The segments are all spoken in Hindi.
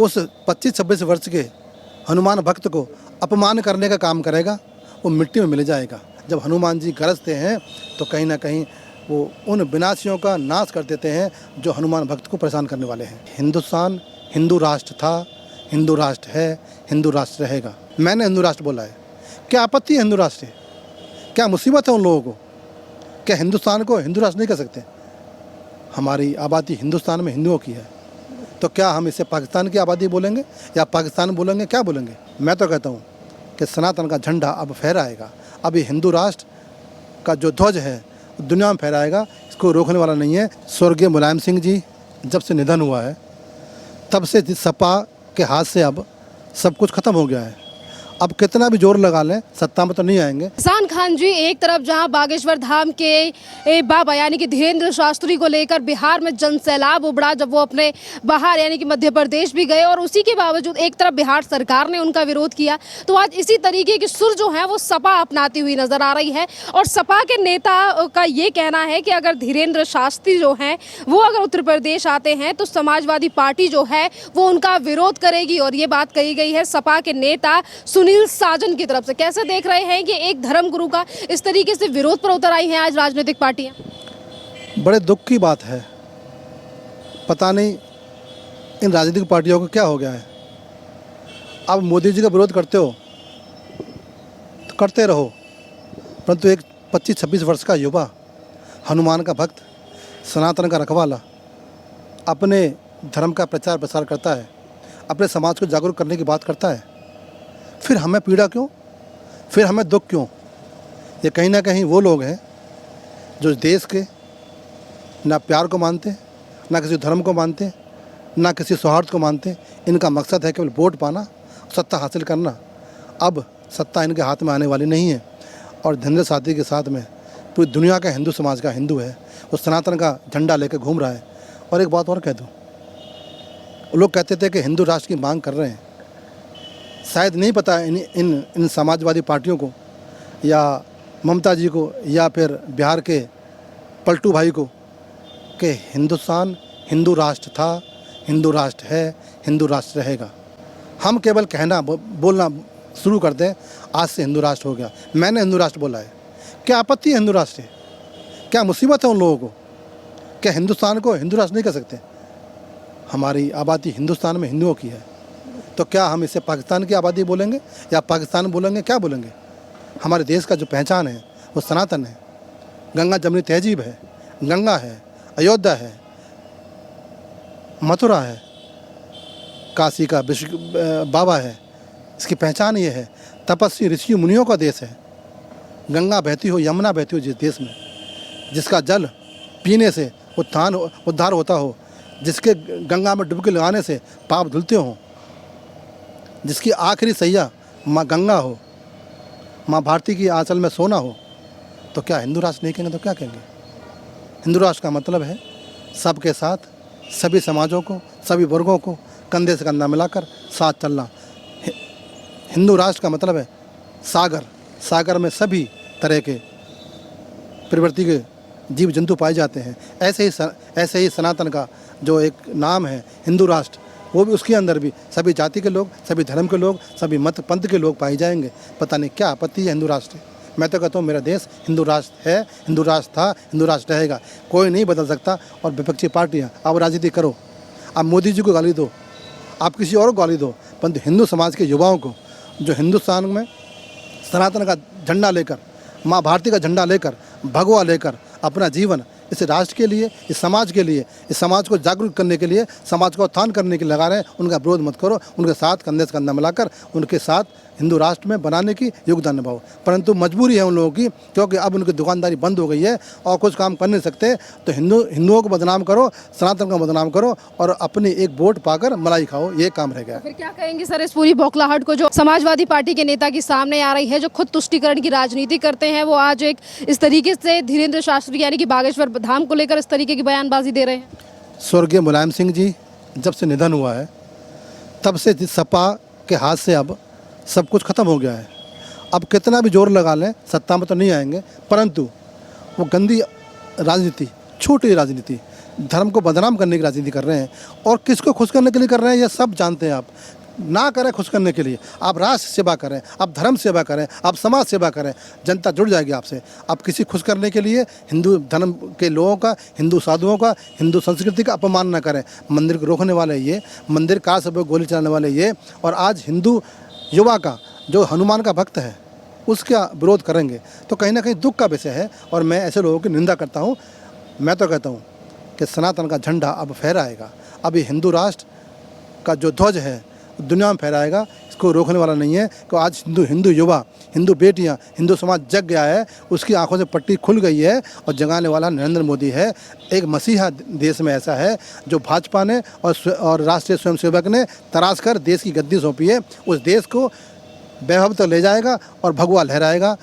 उस 25-26 वर्ष के हनुमान भक्त को अपमान करने का काम करेगा, वो मिट्टी में मिल जाएगा। जब हनुमान जी गरजते हैं तो कहीं ना कहीं वो उन विनाशियों का नाश कर देते हैं जो हनुमान भक्त को परेशान करने वाले हैं। हिंदुस्तान हिंदू राष्ट्र था, हिंदू राष्ट्र है, हिंदू राष्ट्र रहेगा। मैंने हिंदू राष्ट्र बोला है। क्या आपत्ति है हिंदू राष्ट्र? क्या मुसीबत है उन लोगों को? क्या हिंदुस्तान को हिंदू राष्ट्र नहीं कर सकते? हमारी आबादी हिंदुस्तान में हिंदुओं की है, तो क्या हम इसे पाकिस्तान की आबादी बोलेंगे या पाकिस्तान बोलेंगे? क्या बोलेंगे? मैं तो कहता हूँ कि सनातन का झंडा अब फहराएगा। अब ये हिंदू राष्ट्र का जो ध्वज है दुनिया में फहराएगा, इसको रोकने वाला नहीं है। स्वर्गीय मुलायम सिंह जी जब से निधन हुआ है तब से सपा के हाथ से अब सब कुछ खत्म हो गया है। अब कितना भी जोर लगा लें सत्ता में तो नहीं आएंगे। किसान खान जी, एक तरफ जहां बागेश्वर धाम के बाबा यानी कि धीरेन्द्र शास्त्री को लेकर बिहार में जन सैलाब उमड़ा जब वो अपने बाहर यानी कि मध्य प्रदेश भी गए, और उसी के बावजूद एक तरफ बिहार सरकार ने उनका विरोध किया, तो आज इसी तरीके की सुर जो है वो सपा अपनाती हुई नजर आ रही है। और सपा के नेता का ये कहना है कि अगर धीरेन्द्र शास्त्री जो हैं वो अगर उत्तर प्रदेश आते हैं तो समाजवादी पार्टी जो है वो उनका विरोध करेगी। और ये बात कही गई है सपा के नेता सुनील साजन की तरफ से। कैसे देख रहे हैं कि एक धर्मगुरु का इस तरीके से विरोध पर उतर आई हैं आज राजनीतिक पार्टियां? बड़े दुख की बात है। पता नहीं इन राजनीतिक पार्टियों को क्या हो गया है। अब मोदी जी का विरोध करते हो तो करते रहो, परंतु एक 25-26 वर्ष का युवा, हनुमान का भक्त, सनातन का रखवाला अपने धर्म का प्रचार प्रसार करता है, अपने समाज को जागरूक करने की बात करता है, फिर हमें पीड़ा क्यों? फिर हमें दुख क्यों? ये कहीं ना कहीं वो लोग हैं जो देश के ना प्यार को मानते, ना किसी धर्म को मानते, ना किसी सौहार्द को मानते। इनका मकसद है केवल वोट पाना, सत्ता हासिल करना। अब सत्ता इनके हाथ में आने वाली नहीं है। और धीरेन्द्र शास्त्री के साथ में पूरी दुनिया का हिंदू समाज का हिंदू है, वो सनातन का झंडा लेकर घूम रहा है। और एक बात और कह दूँ, लोग कहते थे कि हिंदू राष्ट्र की मांग कर रहे हैं। शायद नहीं पता इन समाजवादी पार्टियों को या ममता जी को या फिर बिहार के पलटू भाई को कि हिंदुस्तान हिंदू राष्ट्र था, हिंदू राष्ट्र है, हिंदू राष्ट्र रहेगा। हम केवल कहना बोलना शुरू कर दें, आज से हिंदू राष्ट्र हो गया। मैंने हिंदू राष्ट्र बोला है। क्या आपत्ति है हिंदू राष्ट्र? क्या मुसीबत है उन लोगों को? क्या हिंदुस्तान को हिंदू राष्ट्र नहीं कर सकते? हमारी आबादी हिंदुस्तान में हिंदुओं की है, तो क्या हम इसे पाकिस्तान की आबादी बोलेंगे या पाकिस्तान बोलेंगे? क्या बोलेंगे? हमारे देश का जो पहचान है वो सनातन है। गंगा जमनी तहजीब है, गंगा है, अयोध्या है, मथुरा है, काशी का विश्व बाबा है। इसकी पहचान ये है। तपस्वी ऋषि मुनियों का देश है। गंगा बहती हो, यमुना बहती हो जिस देश में, जिसका जल पीने से उद्धार होता हो, जिसके गंगा में डुबकी लगाने से पाप धुलते हों, जिसकी आखिरी सैया माँ गंगा हो, माँ भारती की आंचल में सोना हो, तो क्या हिंदू राष्ट्र नहीं कहेंगे तो क्या कहेंगे? हिंदू राष्ट्र का मतलब है सबके साथ, सभी समाजों को, सभी वर्गों को कंधे से कंधा मिलाकर साथ चलना। हिंदू राष्ट्र का मतलब है सागर, सागर में सभी तरह के प्रवृत्ति के जीव जंतु पाए जाते हैं। ऐसे ही सनातन का जो एक नाम है हिंदू राष्ट्र, वो भी उसके अंदर भी सभी जाति के लोग, सभी धर्म के लोग, सभी मत पंथ के लोग पाए जाएंगे। पता नहीं क्या आपत्ति है हिंदू राष्ट्र? मैं तो कहता हूँ मेरा देश हिंदू राष्ट्र है, हिंदू राष्ट्र था, हिंदू राष्ट्र रहेगा। कोई नहीं बदल सकता। और विपक्षी पार्टियाँ आप राजनीति करो, आप मोदी जी को गाली दो, आप किसी और को गाली दो, परंतु हिंदू समाज के युवाओं को जो हिंदुस्तान में सनातन का झंडा लेकर, माँ भारती का झंडा लेकर, भगवा लेकर अपना जीवन इस राष्ट्र के लिए, इस समाज के लिए, इस समाज को जागरूक करने के लिए, समाज को उत्थान करने के लिए लगा रहे हैं, उनका विरोध मत करो। उनके साथ कंधे से कंधा मिलाकर उनके साथ हिंदू राष्ट्र में बनाने की योगदान निभाओ। परंतु मजबूरी है उन लोगों की, क्योंकि अब उनकी दुकानदारी बंद हो गई है और कुछ काम कर नहीं सकते। तो हिंदुओं को बदनाम करो, सनातन को बदनाम करो और अपनी एक वोट पाकर मलाई खाओ, ये काम रह गया। फिर क्या कहेंगे सर इस पूरी बौखलाहट को जो समाजवादी पार्टी के नेता की सामने आ रही है, जो खुद तुष्टीकरण की राजनीति करते हैं, वो आज एक इस तरीके से धीरेन्द्र शास्त्री यानी कि बागेश्वर धाम को लेकर इस तरीके की बयानबाजी दे रहे हैं? स्वर्गीय मुलायम सिंह जी जब से निधन हुआ है तब से सपा के हाथ से अब सब कुछ खत्म हो गया है। अब कितना भी जोर लगा लें सत्ता में तो नहीं आएंगे, परंतु वो गंदी राजनीति, छोटी राजनीति, धर्म को बदनाम करने की राजनीति कर रहे हैं। और किसको खुश करने के लिए कर रहे हैं ये सब जानते हैं आप। ना करें खुश करने के लिए, आप राष्ट्र सेवा करें, आप धर्म सेवा करें, आप समाज सेवा करें, जनता जुड़ जाएगी आपसे। आप किसी खुश करने के लिए हिंदू धर्म के लोगों का, हिंदू साधुओं का, हिंदू संस्कृति का अपमान ना करें। मंदिर को रोकने वाले ये, मंदिर कार सब गोली चलाने वाले ये, और आज हिंदू युवा का जो हनुमान का भक्त है उसका विरोध करेंगे तो कहीं ना कहीं दुख का विषय है। और मैं ऐसे लोगों की निंदा करता हूँ। मैं तो कहता हूँ कि सनातन का झंडा अब फहराएगा। अब ये हिंदू राष्ट्र का जो ध्वज है दुनिया में फहराएगा, इसको रोकने वाला नहीं है। कि आज हिंदू युवा, हिंदू बेटियां, हिंदू समाज जग गया है, उसकी आंखों से पट्टी खुल गई है और जगाने वाला नरेंद्र मोदी है। एक मसीहा देश में ऐसा है जो भाजपा ने और राष्ट्रीय स्वयंसेवक ने तराश कर देश की गद्दी सौंपी है। उस देश को वैभव तक ले जाएगा और भगवा लहराएगा।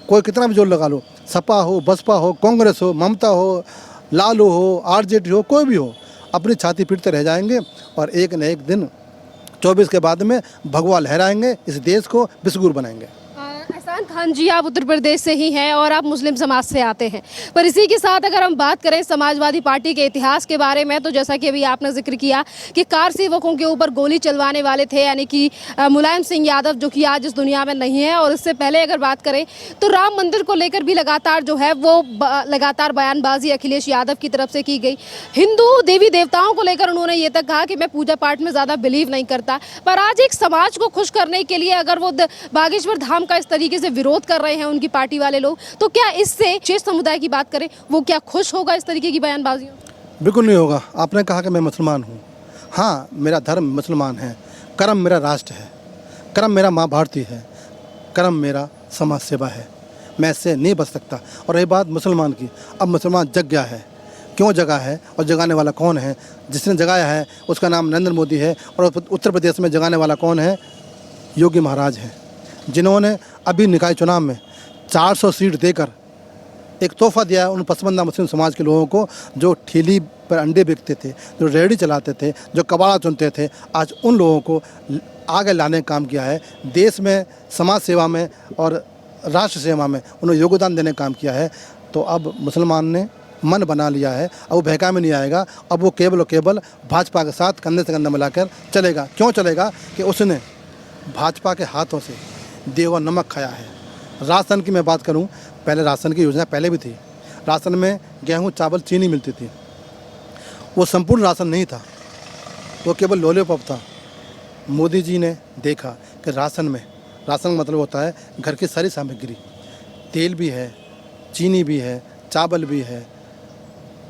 कोई कितना भी जोर लगा लो, सपा हो, बसपा हो, कांग्रेस हो, ममता हो, लालू हो, आरजेडी हो, कोई भी हो, अपनी छाती पीटते रह जाएंगे और एक न एक दिन 24 के बाद में भगवा लहराएंगे, इस देश को बिस्कुर बनाएंगे। एहसान खान जी, आप उत्तर प्रदेश से ही हैं और आप मुस्लिम समाज से आते हैं, पर इसी के साथ अगर हम बात करें समाजवादी पार्टी के इतिहास के बारे में, तो जैसा कि अभी आपने जिक्र किया कि कार सेवकों के ऊपर गोली चलवाने वाले थे यानी कि मुलायम सिंह यादव, जो कि आज इस दुनिया में नहीं है। और इससे पहले अगर बात करें तो राम मंदिर को लेकर भी लगातार जो है वो लगातार बयानबाजी अखिलेश यादव की तरफ से की गई। हिंदू देवी देवताओं को लेकर उन्होंने ये तक कहा कि मैं पूजा पाठ में ज़्यादा बिलीव नहीं करता। पर आज एक समाज को खुश करने के लिए अगर वो बागेश्वर धाम का इस तरीके से विरोध कर रहे हैं उनकी पार्टी वाले लोग, तो क्या इससे शेष समुदाय की बात करें वो क्या खुश होगा इस तरीके की बयानबाजियों? बिल्कुल नहीं होगा। आपने कहा कि मैं मुसलमान हूँ, हाँ मेरा धर्म मुसलमान है, कर्म मेरा राष्ट्र है, कर्म मेरा माँ भारती है, कर्म मेरा समाज सेवा है, मैं इससे नहीं बच सकता। और रही बात मुसलमान की, अब मुसलमान जग गया है। क्यों जगा है और जगाने वाला कौन है? जिसने जगाया है उसका नाम नरेंद्र मोदी है। और उत्तर प्रदेश में जगाने वाला कौन है? योगी महाराज हैं, जिन्होंने अभी निकाय चुनाव में 400 सीट देकर एक तोहफा दिया है उन पसमानदा मुस्लिम समाज के लोगों को, जो ठेली पर अंडे बेचते थे, जो रेहड़ी चलाते थे, जो कबाड़ा चुनते थे। आज उन लोगों को आगे लाने का काम किया है। देश में समाज सेवा में और राष्ट्र सेवा में उन्होंने योगदान देने का काम किया है। तो अब मुसलमान ने मन बना लिया है, अब वो बहका में नहीं आएगा। अब वो केवल और केवल भाजपा के साथ कंधे से कंधा मिलाकर चलेगा। क्यों चलेगा? कि उसने भाजपा के हाथों से देवा नमक खाया है। राशन की मैं बात करूं, पहले राशन की योजना पहले भी थी। राशन में गेहूं, चावल, चीनी मिलती थी। वो संपूर्ण राशन नहीं था, वो केवल लॉलीपॉप था। मोदी जी ने देखा कि राशन का मतलब होता है घर की सारी सामग्री, तेल भी है, चीनी भी है, चावल भी है,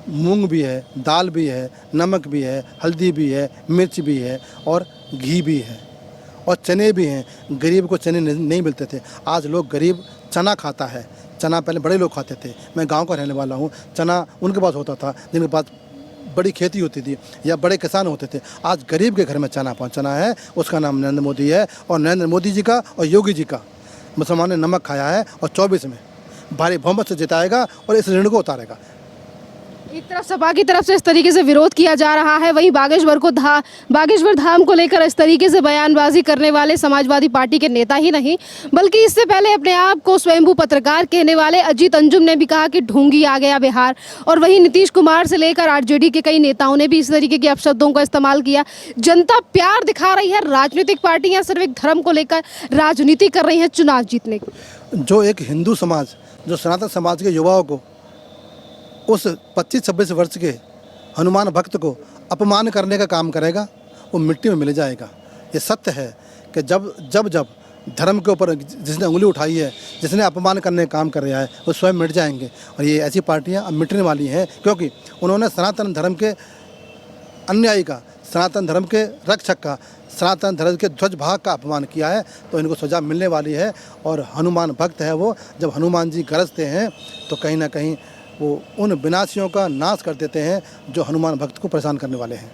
मूंग भी है, दाल भी है, नमक भी है, हल्दी भी है, मिर्च भी है और घी भी है और चने भी हैं। गरीब को चने नहीं मिलते थे, आज लोग गरीब चना खाता है। चना पहले बड़े लोग खाते थे। मैं गांव का रहने वाला हूं। चना उनके पास होता था जिनके पास बड़ी खेती होती थी या बड़े किसान होते थे। आज गरीब के घर में चना पहुंचना है, उसका नाम नरेंद्र मोदी है। और नरेंद्र मोदी जी का और योगी जी का मुसलमान ने नमक खाया है और 24 में भारी बहुमत से जिताएगा और इस ऋण को उतारेगा। एक तरफ सपा की तरफ से इस तरीके से विरोध किया जा रहा है, वहीं बागेश्वर धाम को लेकर इस तरीके से बयानबाजी करने वाले समाजवादी पार्टी के नेता ही नहीं, बल्कि इससे पहले अपने आप को स्वयंभू पत्रकार कहने वाले अजीत अंजुम ने भी कहा कि ढोंगी आ गया बिहार। और वहीं नीतीश कुमार से लेकर आरजेडी के कई नेताओं ने भी इस तरीके के अपशब्दों का इस्तेमाल किया। जनता प्यार दिखा रही है, राजनीतिक पार्टियां सिर्फ एक धर्म को लेकर राजनीति कर रही हैं चुनाव जीतने की। जो एक हिंदू समाज, जो सनातन समाज के युवाओं को, उस 25-26 वर्ष के हनुमान भक्त को अपमान करने का काम करेगा, वो मिट्टी में मिल जाएगा। ये सत्य है कि जब धर्म के ऊपर जिसने उंगली उठाई है, जिसने अपमान करने का काम कर रहा है, वो स्वयं मिट जाएंगे। और ये ऐसी पार्टियां अब मिटने वाली हैं, क्योंकि उन्होंने सनातन धर्म के अन्यायी का, सनातन धर्म के रक्षक का, सनातन धर्म के ध्वज भाग का अपमान किया है। तो इनको सजा मिलने वाली है। और हनुमान भक्त है वो, जब हनुमान जी गरजते हैं तो कहीं ना कहीं वो उन विनाशियों का नाश कर देते हैं जो हनुमान भक्त को परेशान करने वाले हैं।